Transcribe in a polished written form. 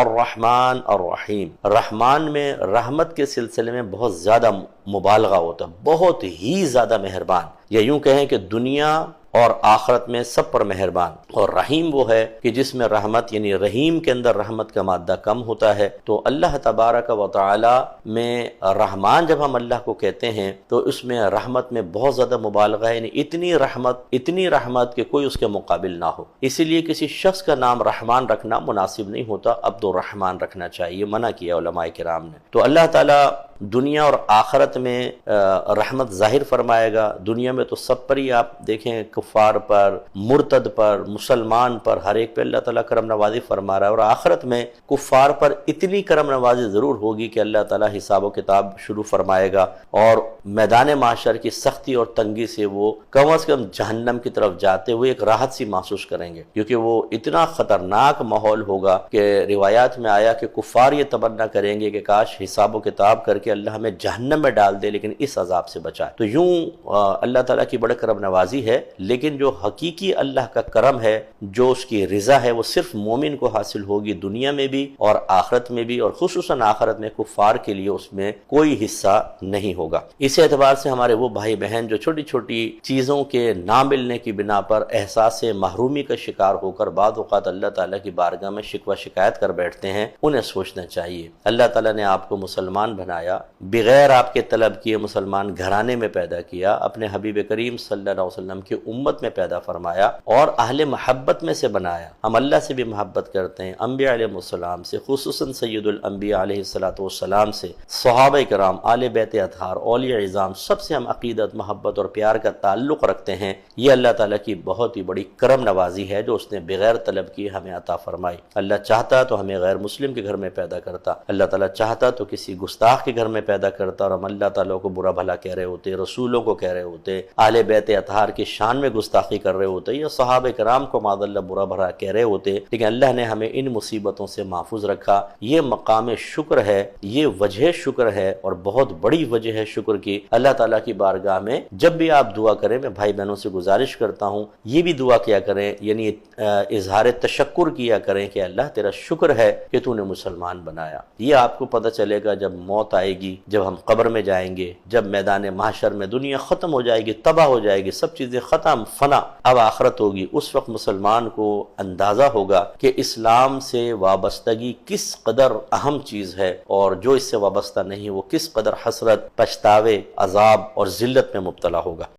الرحمن الرحیم، رحمان میں رحمت کے سلسلے میں بہت زیادہ مبالغہ ہوتا ہے، بہت ہی زیادہ مہربان، یا یوں کہیں کہ دنیا اور آخرت میں سب پر مہربان۔ اور رحیم وہ ہے کہ جس میں رحمت یعنی رحیم کے اندر رحمت کا مادہ کم ہوتا ہے۔ تو اللہ تبارک و تعالی میں رحمان جب ہم اللہ کو کہتے ہیں تو اس میں رحمت میں بہت زیادہ مبالغہ ہے، یعنی اتنی رحمت کہ کوئی اس کے مقابل نہ ہو۔ اسی لیے کسی شخص کا نام رحمان رکھنا مناسب نہیں ہوتا، عبد الرحمن رکھنا چاہیے، منع کیا علماء کرام نے۔ تو اللہ تعالیٰ دنیا اور آخرت میں رحمت ظاہر فرمائے گا۔ دنیا میں تو سب پر ہی آپ دیکھیں، کفار پر، مرتد پر، مسلمان پر، ہر ایک پہ اللہ تعالیٰ کرم نوازی فرما رہا ہے، اور آخرت میں کفار پر اتنی کرم نوازی ضرور ہوگی کہ اللہ تعالیٰ حساب و کتاب شروع فرمائے گا، اور میدان محشر کی سختی اور تنگی سے وہ کم از کم جہنم کی طرف جاتے ہوئے ایک راحت سی محسوس کریں گے، کیونکہ وہ اتنا خطرناک ماحول ہوگا کہ روایات میں آیا کہ کفار یہ تمنا کریں گے کہ کاش حساب و کتاب کر کے اللہ ہمیں جہنم میں ڈال دے لیکن اس عذاب سے بچائے۔ تو یوں اللہ تعالیٰ کی بڑے کرم نوازی ہے، لیکن جو حقیقی اللہ کا کرم ہے، جو اس کی رضا ہے، وہ صرف مومن کو حاصل ہوگی، دنیا میں بھی اور آخرت میں بھی، اور خصوصاً آخرت میں کفار کے لیے اس میں کوئی حصہ نہیں ہوگا۔ اس اعتبار سے ہمارے وہ بھائی بہن جو چھوٹی چھوٹی چیزوں کے نہ ملنے کی بنا پر احساس محرومی کا شکار ہو کر بعض اوقات اللہ تعالیٰ کی بارگاہ میں شکوہ شکایت کر بیٹھتے ہیں، انہیں سوچنا چاہیے اللہ تعالیٰ نے آپ کو مسلمان بنایا، بغیر آپ کے طلب کیے مسلمان گھرانے میں پیدا کیا، اپنے حبیب کریم صلی اللہ علیہ وسلم کی امت میں پیدا فرمایا اور اہل محبت میں سے بنایا۔ ہم اللہ سے بھی محبت کرتے ہیں، انبیاء علیہ السلام سے، خصوصاً سید الانبیاء علیہ السلام سے، صحابہ کرام، آل بیت اطہار، اولیاء عظام، سب سے ہم عقیدت، محبت اور پیار کا تعلق رکھتے ہیں۔ یہ اللہ تعالیٰ کی بہت ہی بڑی کرم نوازی ہے جو اس نے بغیر طلب کیے ہمیں عطا فرمائی۔ اللہ چاہتا تو ہمیں غیر مسلم کے گھر میں پیدا کرتا، اللہ تعالیٰ چاہتا تو کسی گستاخ کے گھر میں پیدا کرتا اور ہم اللہ تعالیٰ کو برا بھلا کہہ رہے ہوتے، رسولوں کو کہہ رہے ہوتے، اہل بیت اطہار کی شان میں گستاخی کر رہے ہوتے، یا صحابہ کرام کو معاذ اللہ برا بھلا کہہ رہے ہوتے، لیکن اللہ نے ہمیں ان مصیبتوں سے محفوظ رکھا۔ یہ مقام شکر ہے، یہ وجہ شکر ہے، اور بہت بڑی وجہ ہے شکر کی۔ اللہ تعالیٰ کی بارگاہ میں جب بھی آپ دعا کریں، میں بھائی بہنوں سے گزارش کرتا ہوں یہ بھی دعا کیا کریں، یعنی اظہار تشکر کیا کریں کہ اللہ تیرا شکر ہے کہ تو نے مسلمان بنایا۔ یہ آپ کو پتہ چلے گا جب موت آئے گی، جب ہم قبر میں جائیں گے، جب میدان محشر میں دنیا ختم ہو جائے گی، تباہ ہو جائے گی، سب چیزیں ختم، فنا، اب آخرت ہوگی۔ اس وقت مسلمان کو اندازہ ہوگا کہ اسلام سے وابستگی کس قدر اہم چیز ہے، اور جو اس سے وابستہ نہیں وہ کس قدر حسرت، پچھتاوے، عذاب اور ذلت میں مبتلا ہوگا۔